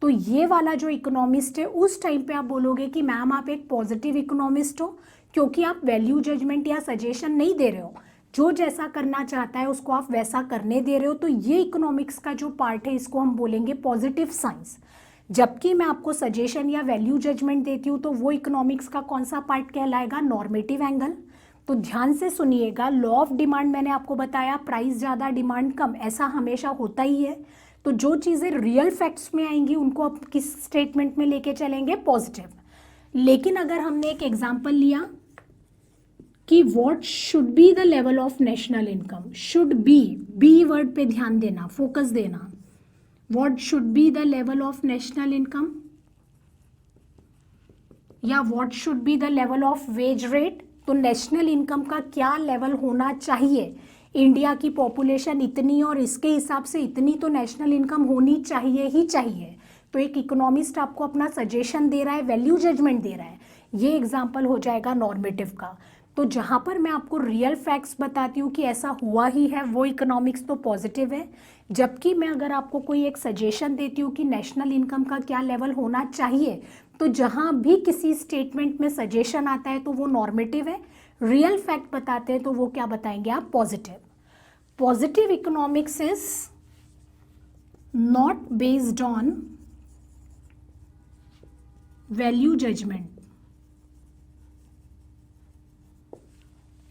तो ये वाला जो इकोनॉमिस्ट है उस टाइम पे आप बोलोगे कि मैम आप एक पॉजिटिव इकोनॉमिस्ट हो, क्योंकि आप वैल्यू जजमेंट या सजेशन नहीं दे रहे हो। जो जैसा करना चाहता है उसको आप वैसा करने दे रहे हो, तो ये इकोनॉमिक्स का जो पार्ट है इसको हम बोलेंगे पॉजिटिव साइंस। जबकि मैं आपको सजेशन या वैल्यू जजमेंट देती हूँ तो वो इकोनॉमिक्स का कौन सा पार्ट कहलाएगा, नॉर्मेटिव एंगल। तो ध्यान से सुनिएगा, लॉ ऑफ डिमांड मैंने आपको बताया, प्राइस ज़्यादा डिमांड कम, ऐसा हमेशा होता ही है। तो जो चीज़ें रियल फैक्ट्स में आएंगी उनको आप किस स्टेटमेंट में लेके चलेंगे, पॉजिटिव। लेकिन अगर हमने एक एग्जाम्पल लिया कि what should be the level of national income, should be word पे ध्यान देना, फोकस देना, what should be the level of national income या what should be the level of wage rate. तो नेशनल इनकम का क्या लेवल होना चाहिए, इंडिया की पॉपुलेशन इतनी और इसके हिसाब से इतनी, तो नेशनल इनकम होनी चाहिए ही चाहिए। तो एक इकोनॉमिस्ट आपको अपना सजेशन दे रहा है, वैल्यू जजमेंट दे रहा है, ये एग्जाम्पल हो जाएगा नॉर्मेटिव का। तो जहाँ पर मैं आपको रियल फैक्ट्स बताती हूँ कि ऐसा हुआ ही है, वो इकोनॉमिक्स तो पॉजिटिव है। जबकि मैं अगर आपको कोई एक सजेशन देती हूँ कि नेशनल इनकम का क्या लेवल होना चाहिए, तो जहाँ भी किसी स्टेटमेंट में सजेशन आता है तो वो नॉर्मेटिव है, रियल फैक्ट बताते हैं तो वो क्या बताएंगे आप, positive. Positive economics is not based on value judgement.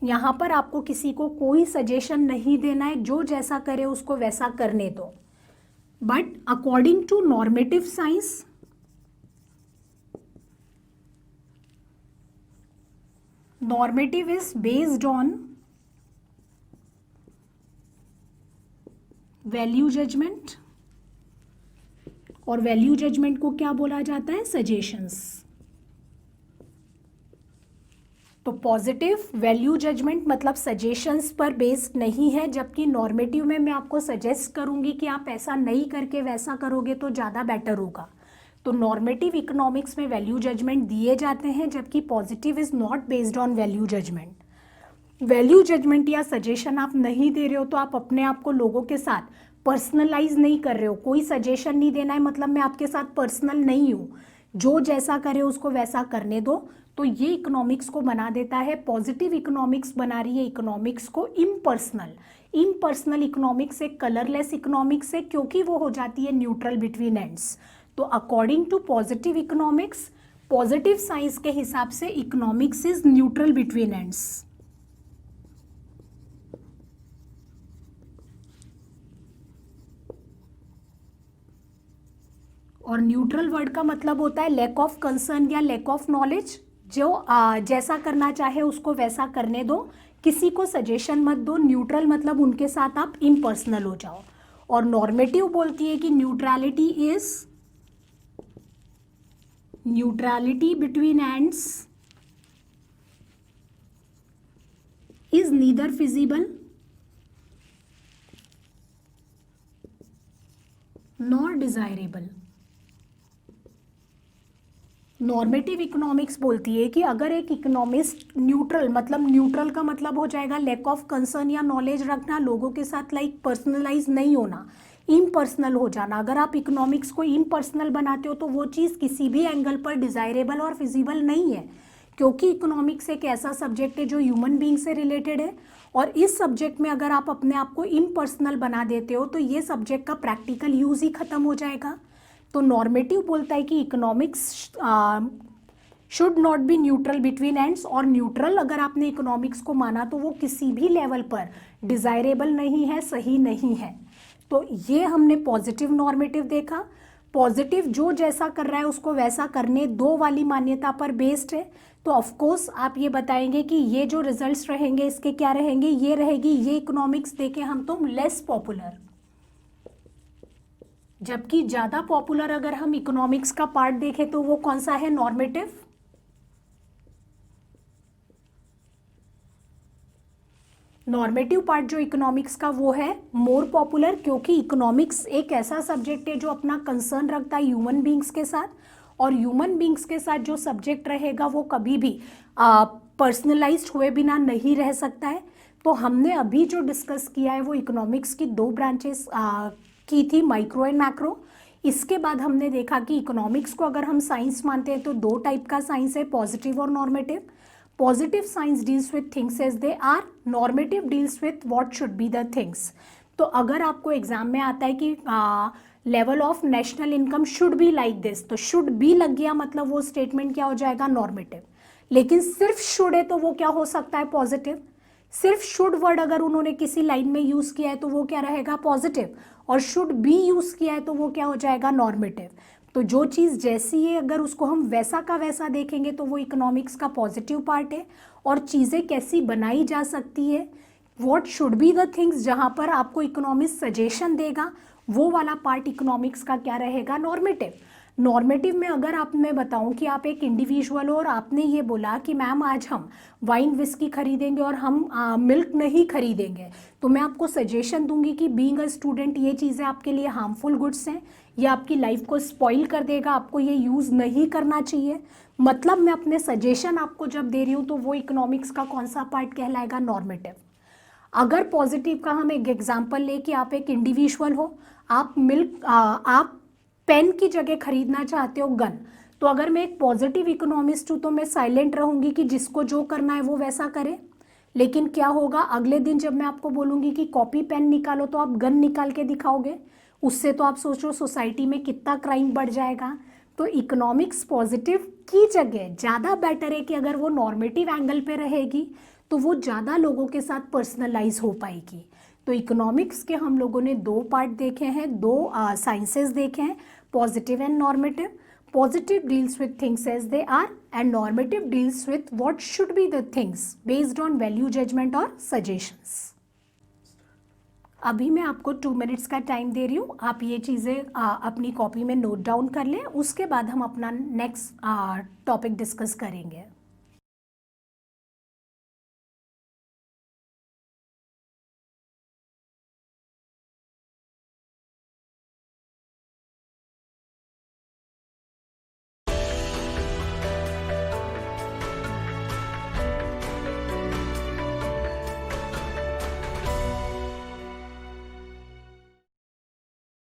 यहाँ पर आपको किसी को कोई सजेशन नहीं देना है, जो जैसा करे उसको वैसा करने दो। But according to normative science, normative is based on value judgement, और वैल्यू जजमेंट को क्या बोला जाता है, सजेशंस। तो पॉजिटिव वैल्यू जजमेंट मतलब सजेशंस पर बेस्ड नहीं है, जबकि नॉर्मेटिव में मैं आपको सजेस्ट करूंगी कि आप ऐसा नहीं करके वैसा करोगे तो ज़्यादा बेटर होगा। तो नॉर्मेटिव इकोनॉमिक्स में वैल्यू जजमेंट दिए जाते हैं, जबकि positive is not based on value judgement. Value judgement या सजेशन आप नहीं दे रहे हो तो आप अपने आप को लोगों के साथ पर्सनलाइज नहीं कर रहे हो, कोई सजेशन नहीं देना है, मतलब मैं आपके साथ पर्सनल नहीं हूँ, जो जैसा करे उसको वैसा करने दो। तो ये इकोनॉमिक्स को बना देता है, पॉजिटिव इकोनॉमिक्स बना रही है इकोनॉमिक्स को इम्पर्सनल। इम्पर्सनल इकोनॉमिक्स एक कलरलेस इकोनॉमिक्स है, क्योंकि वो हो जाती है न्यूट्रल बिटवीन एंड्स। तो according to positive economics, positive science के हिसाब से economics is neutral between ends. और न्यूट्रल वर्ड का मतलब होता है लैक ऑफ कंसर्न या लैक ऑफ नॉलेज, जो जैसा करना चाहे उसको वैसा करने दो, किसी को सजेशन मत दो। न्यूट्रल मतलब उनके साथ आप इम्पर्सनल हो जाओ। और नॉर्मेटिव बोलती है कि neutrality between ends is neither feasible nor desirable. Normative economics बोलती है कि अगर एक इकोनॉमिस्ट न्यूट्रल, मतलब न्यूट्रल का मतलब हो जाएगा लैक ऑफ कंसर्न या नॉलेज रखना, लोगों के साथ लाइक पर्सनलाइज नहीं होना, इम्पर्सनल हो जाना। अगर आप इकोनॉमिक्स को इम्पर्सनल बनाते हो तो वो चीज़ किसी भी एंगल पर डिजायरेबल और फिजिबल नहीं है, क्योंकि इकोनॉमिक्स एक ऐसा सब्जेक्ट है जो ह्यूमन बीइंग से रिलेटेड है। और इस सब्जेक्ट में अगर आप अपने आप को इम्पर्सनल बना देते हो तो ये सब्जेक्ट का प्रैक्टिकल यूज ही खत्म हो जाएगा। तो नॉर्मेटिव बोलता है कि economics should not be neutral between ends, और न्यूट्रल अगर आपने इकोनॉमिक्स को माना तो वो किसी भी लेवल पर डिजायरेबल नहीं है, सही नहीं है। तो ये हमने पॉजिटिव नॉर्मेटिव देखा। पॉजिटिव जो जैसा कर रहा है उसको वैसा करने दो वाली मान्यता पर बेस्ड है। तो ऑफकोर्स आप ये बताएंगे कि ये जो रिजल्ट्स रहेंगे इसके क्या रहेंगे, ये रहेगी ये इकोनॉमिक्स देखें हम तो लेस पॉपुलर, जबकि ज़्यादा पॉपुलर अगर हम इकोनॉमिक्स का पार्ट देखें तो वो कौन सा है, नॉर्मेटिव। नॉर्मेटिव पार्ट जो इकोनॉमिक्स का वो है मोर पॉपुलर, क्योंकि इकोनॉमिक्स एक ऐसा सब्जेक्ट है जो अपना कंसर्न रखता है ह्यूमन बींग्स के साथ, और ह्यूमन बींग्स के साथ जो सब्जेक्ट रहेगा वो कभी भी पर्सनलाइज्ड हुए बिना नहीं रह सकता है। तो हमने अभी जो डिस्कस किया है वो इकोनॉमिक्स की दो ब्रांचेस की थी, माइक्रो एंड मैक्रो। इसके बाद हमने देखा कि इकोनॉमिक्स को अगर हम साइंस मानते हैं तो दो टाइप का साइंस है, पॉजिटिव और normative. Positive science deals with things as they are, normative deals with what should be the things. तो अगर आपको एग्जाम में आता है कि level of national income should be like this, तो शुड बी लग गया मतलब वो स्टेटमेंट क्या हो जाएगा, नॉर्मेटिव। लेकिन सिर्फ शुड है तो वो क्या हो सकता है, पॉजिटिव। सिर्फ शुड वर्ड अगर उन्होंने किसी लाइन में यूज किया है तो वो क्या रहेगा, पॉजिटिव। और शुड बी यूज किया है तो वो क्या हो जाएगा, नॉर्मेटिव। तो जो चीज़ जैसी है अगर उसको हम वैसा का वैसा देखेंगे तो वो इकोनॉमिक्स का पॉजिटिव पार्ट है। और चीज़ें कैसी बनाई जा सकती है, what should be the things, जहाँ पर आपको इकोनॉमिक्स सजेशन देगा, वो वाला पार्ट इकोनॉमिक्स का क्या रहेगा, नॉर्मेटिव। नॉर्मेटिव में अगर आप मैं बताऊं कि आप एक इंडिविजुअल हो और आपने ये बोला कि मैम आज हम वाइन विस्की खरीदेंगे और हम मिल्क नहीं खरीदेंगे, तो मैं आपको सजेशन दूंगी कि बीइंग अ स्टूडेंट ये चीज़ें आपके लिए हार्मफुल गुड्स हैं, ये आपकी लाइफ को स्पॉइल कर देगा, आपको ये यूज़ नहीं करना चाहिए। मतलब मैं अपने सजेशन आपको जब दे रही हूँ तो वो इकोनॉमिक्स का कौन सा पार्ट कहलाएगा, नॉर्मेटिव। अगर पॉजिटिव का हम एक एग्जांपल ले कि आप एक इंडिविजुअल हो, आप पेन की जगह खरीदना चाहते हो गन, तो अगर मैं एक पॉजिटिव इकोनॉमिस्ट हूँ तो मैं साइलेंट रहूंगी कि जिसको जो करना है वो वैसा करे। लेकिन क्या होगा, अगले दिन जब मैं आपको बोलूंगी कि कॉपी पेन निकालो तो आप गन निकाल के दिखाओगे, उससे तो आप सोचो सोसाइटी में कितना क्राइम बढ़ जाएगा। तो इकोनॉमिक्स पॉजिटिव की जगह ज़्यादा बेटर है कि अगर वो नॉर्मेटिव एंगल पे रहेगी तो वो ज़्यादा लोगों के साथ पर्सनलाइज हो पाएगी। तो इकोनॉमिक्स के हम लोगों ने दो पार्ट देखे हैं, दो साइंसेस देखे हैं, positive and normative. Positive deals with things as they are and normative deals with what should be the things based on value judgement और सजेशंस। अभी मैं आपको 2 मिनट्स का टाइम दे रही हूँ, आप ये चीज़ें अपनी कॉपी में नोट डाउन कर लें, उसके बाद हम अपना नेक्स्ट टॉपिक डिस्कस करेंगे।